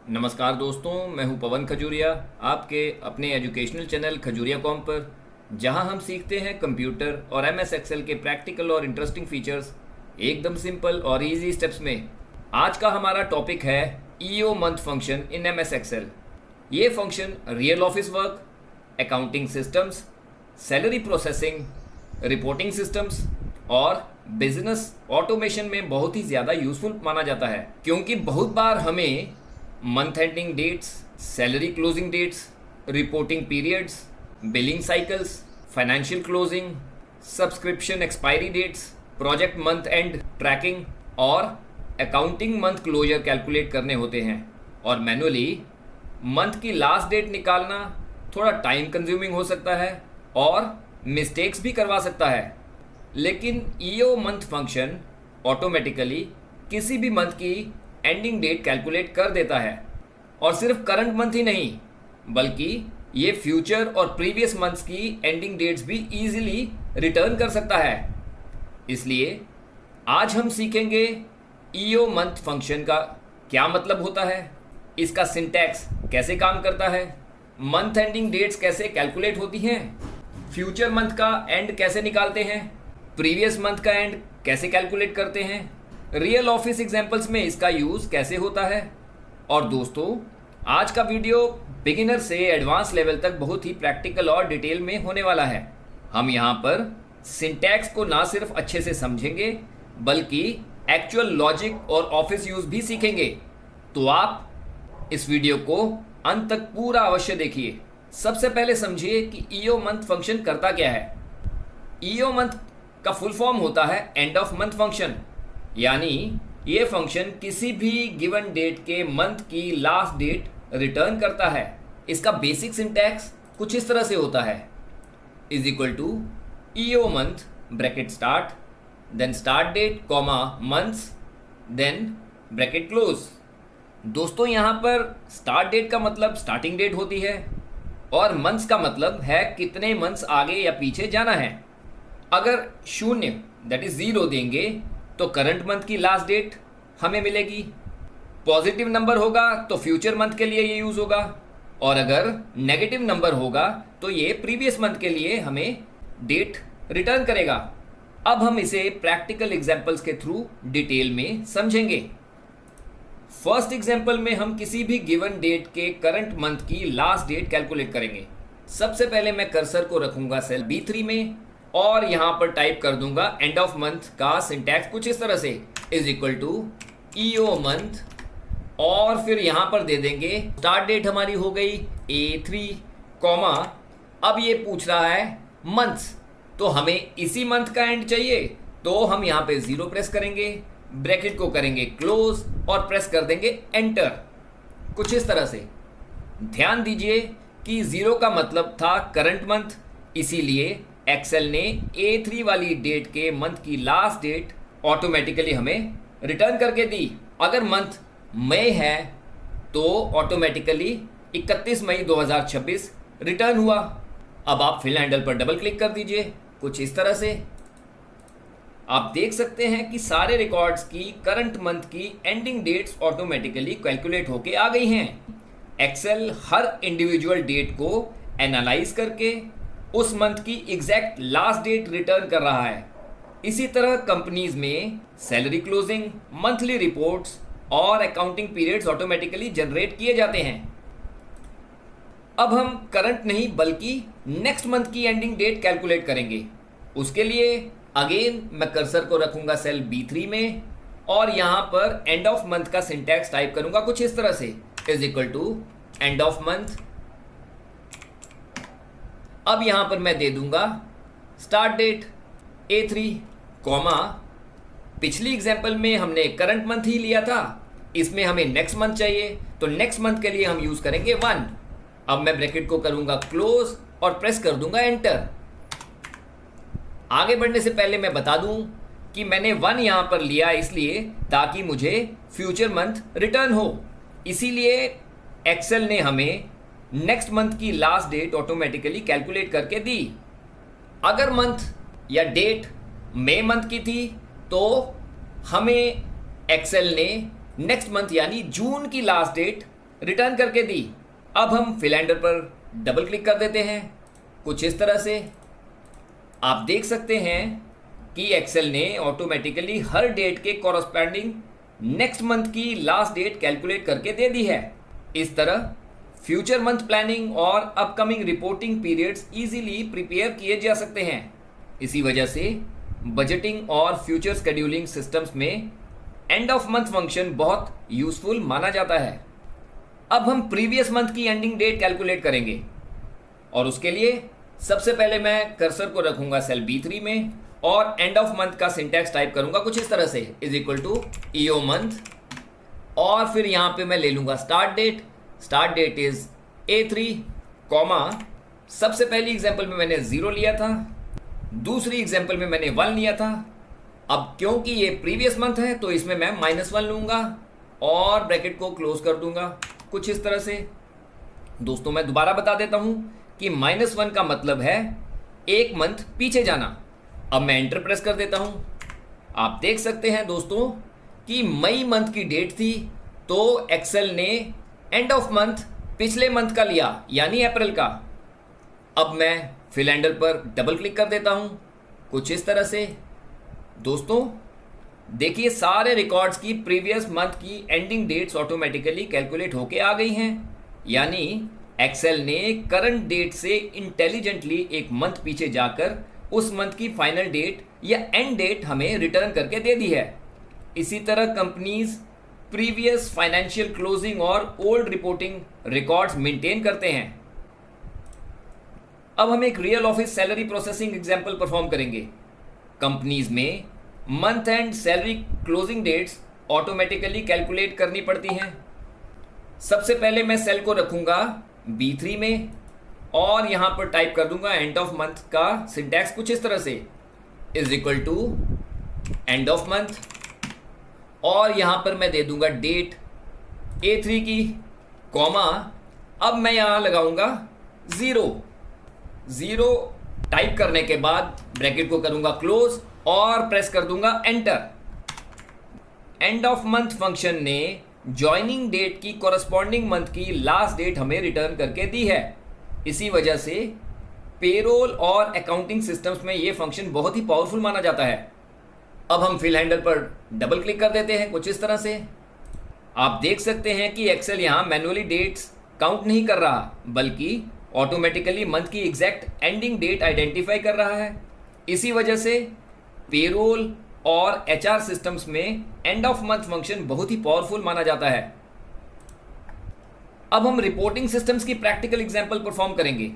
नमस्कार दोस्तों, मैं हूं पवन खजूरिया आपके अपने एजुकेशनल चैनल खजूरिया कॉम पर, जहां हम सीखते हैं कंप्यूटर और एमएस एक्सेल के प्रैक्टिकल और इंटरेस्टिंग फीचर्स एकदम सिंपल और इजी स्टेप्स में। आज का हमारा टॉपिक है EO month function in MS Excel. ये function real office work, accounting systems, salary processing, reporting systems और बिजनेस ऑटोमेशन में बहुत ही ज़्यादा यूजफुल माना जाता है, क्योंकि बहुत बार हमें month ending dates, salary closing dates, reporting periods, billing cycles, financial closing, subscription expiry dates, project month end tracking और अकाउंटिंग मंथ क्लोजर कैलकुलेट करने होते हैं। और मैनुअली मंथ की लास्ट डेट निकालना थोड़ा टाइम कंज्यूमिंग हो सकता है और मिस्टेक्स भी करवा सकता है। लेकिन ईओ मंथ फंक्शन ऑटोमेटिकली किसी भी मंथ की एंडिंग डेट कैलकुलेट कर देता है, और सिर्फ करंट मंथ ही नहीं बल्कि ये फ्यूचर और प्रीवियस मंथ्स की एंडिंग डेट्स भी इजीली रिटर्न कर सकता है। इसलिए आज हम सीखेंगे ईओ मंथ फंक्शन का क्या मतलब होता है, इसका सिंटैक्स कैसे काम करता है, मंथ एंडिंग डेट्स कैसे कैलकुलेट होती हैं, फ्यूचर मंथ का एंड कैसे निकालते हैं, प्रीवियस मंथ का एंड कैसे कैलकुलेट करते हैं, रियल ऑफिस एग्जाम्पल्स में इसका यूज़ कैसे होता है। और दोस्तों, आज का वीडियो बिगिनर से एडवांस लेवल तक बहुत ही प्रैक्टिकल और डिटेल में होने वाला है। हम यहाँ पर सिंटैक्स को ना सिर्फ अच्छे से समझेंगे बल्कि एक्चुअल लॉजिक और ऑफिस यूज़ भी सीखेंगे। तो आप इस वीडियो को अंत तक पूरा अवश्य देखिए। सबसे पहले समझिए कि ईओ मंथ फंक्शन करता क्या है। ईओ मंथ का फुल फॉर्म होता है एंड ऑफ मंथ फंक्शन, यानी ये फंक्शन किसी भी गिवन डेट के मंथ की लास्ट डेट रिटर्न करता है। इसका बेसिक सिंटैक्स कुछ इस तरह से होता है, is equal to EO month bracket start, then start date comma months, then bracket close. दोस्तों, यहाँ पर स्टार्ट डेट का मतलब स्टार्टिंग डेट होती है और मंथ्स का मतलब है कितने मंथ्स आगे या पीछे जाना है। अगर शून्य दैट इज 0 देंगे तो करंट मंथ की लास्ट डेट हमें मिलेगी। पॉजिटिव नंबर होगा तो फ्यूचर मंथ के लिए ये यूज़ होगा, और अगर नेगेटिव नंबर होगा तो ये प्रीवियस मंथ के लिए हमें डेट रिटर्न करेगा। अब हम इसे प्रैक्टिकल एग्जांपल्स के थ्रू डिटेल में समझेंगे। फर्स्ट एग्जांपल में हम किसी भी गिवन डेट के करंट मंथ की लास्ट डेट कैलकुलेट करेंगे। सबसे पहले मैं कर्सर को रखूंगा सेल B3 में और यहां पर टाइप कर दूंगा एंड ऑफ मंथ का सिंटैक्स कुछ इस तरह से, is equal to EO month, और फिर यहां पर दे देंगे स्टार्ट डेट हमारी हो गई A3 कॉमा, अब ये पूछ रहा है मंथ्स, तो हमें इसी मंथ का एंड चाहिए तो हम यहां पे 0 प्रेस करेंगे, ब्रैकेट को करेंगे क्लोज और प्रेस कर देंगे एंटर, कुछ इस तरह से। ध्यान दीजिए कि 0 का मतलब था करंट मंथ, इसीलिए एक्सेल ने A3 वाली डेट के मंथ की लास्ट डेट ऑटोमेटिकली हमें रिटर्न करके दी। अगर मंथ मई है तो ऑटोमेटिकली 31 मई 2026 रिटर्न हुआ। अब आप फिल हैंडल पर डबल क्लिक कर दीजिए, कुछ इस तरह से आप देख सकते हैं कि सारे रिकॉर्ड्स की करंट मंथ की एंडिंग डेट्स ऑटोमेटिकली कैलकुलेट होके आ गई हैं। एक्सेल हर इंडिविजुअल डेट को एनालाइज करके उस मंथ की एग्जैक्ट लास्ट डेट रिटर्न कर रहा है। इसी तरह कंपनीज में सैलरी क्लोजिंग, मंथली रिपोर्ट्स और अकाउंटिंग पीरियड्स ऑटोमेटिकली जनरेट किए जाते हैं। अब हम करंट नहीं बल्कि नेक्स्ट मंथ की एंडिंग डेट कैलकुलेट करेंगे। उसके लिए अगेन मैं कर्सर को रखूंगा सेल B3 में और यहां पर एंड ऑफ मंथ का सिंटैक्स टाइप करूंगा कुछ इस तरह से, is equal to end of month. अब यहां पर मैं दे दूंगा स्टार्ट डेट A3 कॉमा, पिछली एग्जांपल में हमने करंट मंथ ही लिया था, इसमें हमें नेक्स्ट मंथ चाहिए तो नेक्स्ट मंथ के लिए हम यूज करेंगे 1। अब मैं ब्रैकेट को करूंगा क्लोज और प्रेस कर दूंगा एंटर। आगे बढ़ने से पहले मैं बता दूं कि मैंने 1 यहां पर लिया इसलिए ताकि मुझे फ्यूचर मंथ रिटर्न हो, इसीलिए एक्सेल ने हमें नेक्स्ट मंथ की लास्ट डेट ऑटोमेटिकली कैलकुलेट करके दी। अगर मंथ या डेट मई मंथ की थी तो हमें एक्सेल ने नेक्स्ट मंथ यानी जून की लास्ट डेट रिटर्न करके दी। अब हम फिल हैंडल पर डबल क्लिक कर देते हैं कुछ इस तरह से। आप देख सकते हैं कि एक्सेल ने ऑटोमेटिकली हर डेट के कॉरस्पॉन्डिंग नेक्स्ट मंथ की लास्ट डेट कैलकुलेट करके दे दी है। इस तरह फ्यूचर मंथ प्लानिंग और upcoming reporting periods easily prepare किए जा सकते हैं। इसी वजह से बजटिंग और फ्यूचर शेड्यूलिंग सिस्टम्स में एंड ऑफ मंथ फंक्शन बहुत यूजफुल माना जाता है। अब हम प्रीवियस मंथ की एंडिंग डेट कैलकुलेट करेंगे और उसके लिए सबसे पहले मैं कर्सर को रखूंगा सेल B3 में और एंड ऑफ मंथ का सिंटैक्स टाइप करूंगा कुछ इस तरह से is equal to EO month, और फिर यहां पे मैं ले लूंगा start date is A3 comma, सबसे पहली एग्जांपल में मैंने 0 लिया था, दूसरी एग्जांपल में मैंने 1 लिया था। अब क्योंकि ये प्रीवियस मंथ है तो इसमें मैं -1 लूंगा और ब्रैकेट को क्लोज कर दूंगा कुछ इस तरह से। दोस्तों मैं दोबारा बता देता हूं कि -1 का मतलब है एक मंथ पीछे जाना। अब मैं एंटर प्रेस कर देता हूं। आप देख सकते हैं दोस्तों कि मई मंथ की डेट थी तो एक्सेल ने एंड ऑफ मंथ पिछले मंथ का लिया यानी अप्रैल का। अब मैं फिल हैंडल पर डबल क्लिक कर देता हूं कुछ इस तरह से। दोस्तों देखिए सारे रिकॉर्ड्स की प्रीवियस मंथ की एंडिंग डेट्स ऑटोमेटिकली कैलकुलेट होके आ गई हैं, यानी एक्सेल ने करंट डेट से इंटेलिजेंटली एक मंथ पीछे जाकर उस मंथ की फाइनल डेट या एंड डेट हमें रिटर्न करके दे दी है। इसी तरह कंपनीज प्रीवियस फाइनेंशियल क्लोजिंग और ओल्ड रिपोर्टिंग रिकॉर्ड्स मेंटेन करते हैं। अब हम एक real office salary processing example perform करेंगे। कंपनीज में month end salary closing dates automatically calculate करनी पड़ती हैं। सबसे पहले मैं सेल को रखूंगा B3 में और यहां पर टाइप कर दूंगा एंड ऑफ मंथ का सिंटैक्स कुछ इस तरह से is equal to end of month, और यहां पर मैं दे दूंगा डेट A3 की कॉमा। अब मैं यहां लगाऊंगा 0 टाइप करने के बाद ब्रैकेट को करूंगा क्लोज और प्रेस कर दूंगा enter. And of month function ने ज्वाइनिंग डेट की कॉरस्पॉन्डिंग मंथ की लास्ट डेट हमें रिटर्न करके दी है। इसी वजह से पेरोल और अकाउंटिंग सिस्टम्स में यह फंक्शन बहुत ही पावरफुल माना जाता है। अब हम फिल हैंडल पर डबल क्लिक कर देते हैं कुछ इस तरह से। आप देख सकते हैं कि एक्सेल यहां मैन्युअली डेट्स काउंट नहीं कर रहा बल्कि ऑटोमेटिकली मंथ की एग्जैक्ट एंडिंग डेट आइडेंटिफाई कर रहा है। इसी वजह से पेरोल और HR सिस्टम्स में एंड ऑफ मंथ फंक्शन बहुत ही पावरफुल माना जाता है। अब हम रिपोर्टिंग सिस्टम्स की प्रैक्टिकल एग्जांपल परफॉर्म करेंगे।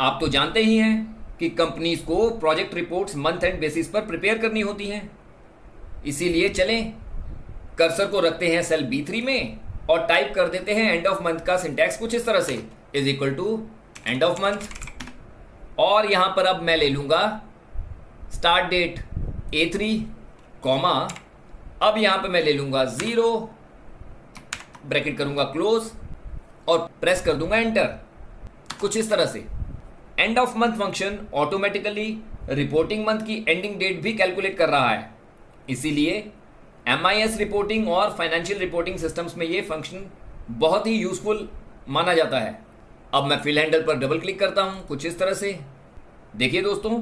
आप तो जानते ही हैं कि कंपनीज को project reports month and bases पर प्रिपेयर करनी होती हैं। इसीलिए चलें कर्सर को रखते हैं सेल B3 में और टाइप कर देते हैं एंड ऑफ मंथ का सिंटैक्स कुछ इस तरह से is equal to end of month, और यहां पर अब मैं ले लूंगा स्टार्ट डेट A3 कॉमा, अब यहां पे मैं ले लूंगा 0 ब्रैकेट करूंगा क्लोज और प्रेस कर दूंगा एंटर कुछ इस तरह से। And of month function automatically reporting month की एंडिंग डेट भी कैलकुलेट कर रहा है। इसीलिए MIS रिपोर्टिंग और फाइनेंशियल रिपोर्टिंग सिस्टम्स में ये फंक्शन बहुत ही यूजफुल माना जाता है। अब मैं फिल हैंडल पर डबल क्लिक करता हूं कुछ इस तरह से। देखिए दोस्तों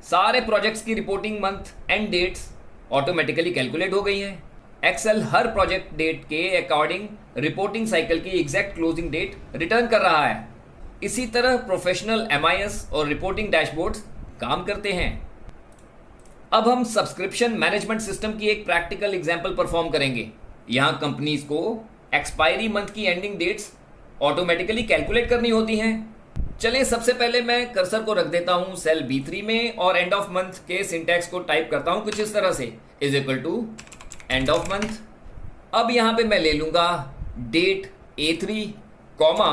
सारे प्रोजेक्ट्स की reporting month end dates automatically calculate हो गई हैं। एक्सेल हर प्रोजेक्ट डेट के अकॉर्डिंग रिपोर्टिंग साइकिल की एग्जैक्ट क्लोजिंग डेट रिटर्न कर रहा है। इसी तरह प्रोफेशनल MIS और रिपोर्टिंग डैशबोर्ड्स काम करते हैं। अब हम सब्सक्रिप्शन मैनेजमेंट सिस्टम की एक प्रैक्टिकल एग्जांपल परफॉर्म करेंगे। यहां कंपनीज को एक्सपायरी मंथ की एंडिंग डेट्स ऑटोमेटिकली कैलकुलेट करनी होती हैं। चलिए सबसे पहले मैं कर्सर को रख देता हूं सेल B3 में और एंड ऑफ मंथ के सिंटैक्स को टाइप करता हूं कुछ इस तरह से is equal to end of month. अब यहां पे मैं ले लूंगा डेट A3 कॉमा,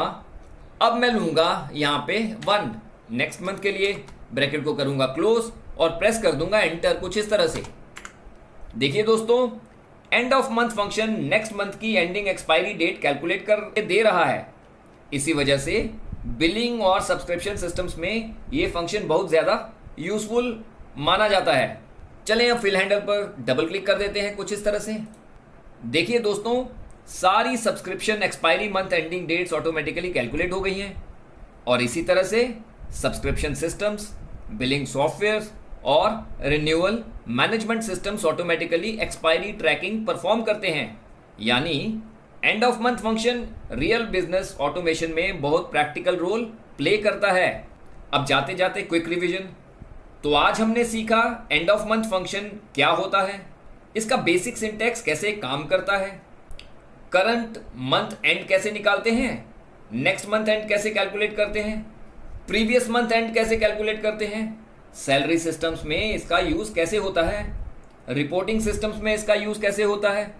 अब मैं लूंगा यहां पे 1 नेक्स्ट मंथ के लिए, ब्रैकेट को करूंगा क्लोज और प्रेस कर दूंगा एंटर कुछ इस तरह से। देखिए दोस्तों and of month function next month की एंडिंग एक्सपायरी डेट कैलकुलेट करके दे रहा है। इसी वजह से बिलिंग और सब्सक्रिप्शन सिस्टम्स में ये फंक्शन बहुत ज़्यादा यूजफुल माना जाता है। चलें अब फिल हैंडल पर डबल क्लिक कर देते हैं कुछ इस तरह से। देखिए दोस्तों सारी subscription expiry month ending dates automatically calculate हो गई हैं और इसी तरह से सब्सक्रिप्शन सिस्टम्स, बिलिंग सॉफ्टवेयर और renewal management systems automatically expiry tracking perform करते हैं। यानी end of month function real business automation में बहुत प्रैक्टिकल रोल प्ले करता है। अब जाते जाते क्विक रिवीजन। तो आज हमने सीखा एंड ऑफ मंथ फंक्शन क्या होता है, इसका बेसिक सिंटैक्स कैसे काम करता है, करंट मंथ एंड कैसे निकालते हैं, नेक्स्ट मंथ एंड कैसे कैलकुलेट करते हैं, प्रीवियस मंथ एंड कैसे कैलकुलेट करते हैं, सैलरी सिस्टम्स में इसका यूज कैसे होता है, रिपोर्टिंग सिस्टम्स में इसका यूज कैसे होता है,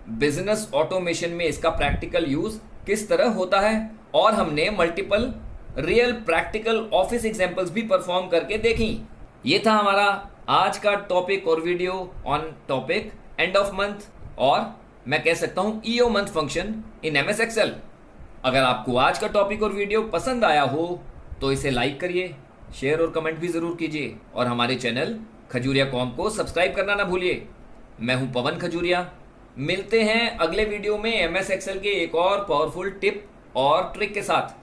बिजनेस ऑटोमेशन में इसका प्रैक्टिकल यूज किस तरह होता है, और हमने multiple real practical office examples भी परफॉर्म करके देखी। ये था हमारा आज का टॉपिक और video on topic end of month, और मैं कह सकता हूं EO month function in MS Excel. अगर आपको आज का टॉपिक और वीडियो पसंद आया हो तो इसे लाइक करिए, शेयर और कमेंट भी ज़रूर कीजिए और हमारे चैनल खजूरिया कॉम को सब्सक्राइब करना ना भूलिए। मैं हूं पवन खजूरिया। मिलते हैं अगले वीडियो में एमएस एक्सेल के एक और पावरफुल टिप और ट्रिक के साथ।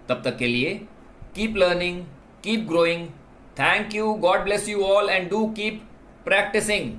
तब तक के लिए keep learning, keep growing. Thank you, God bless you all and do keep practising.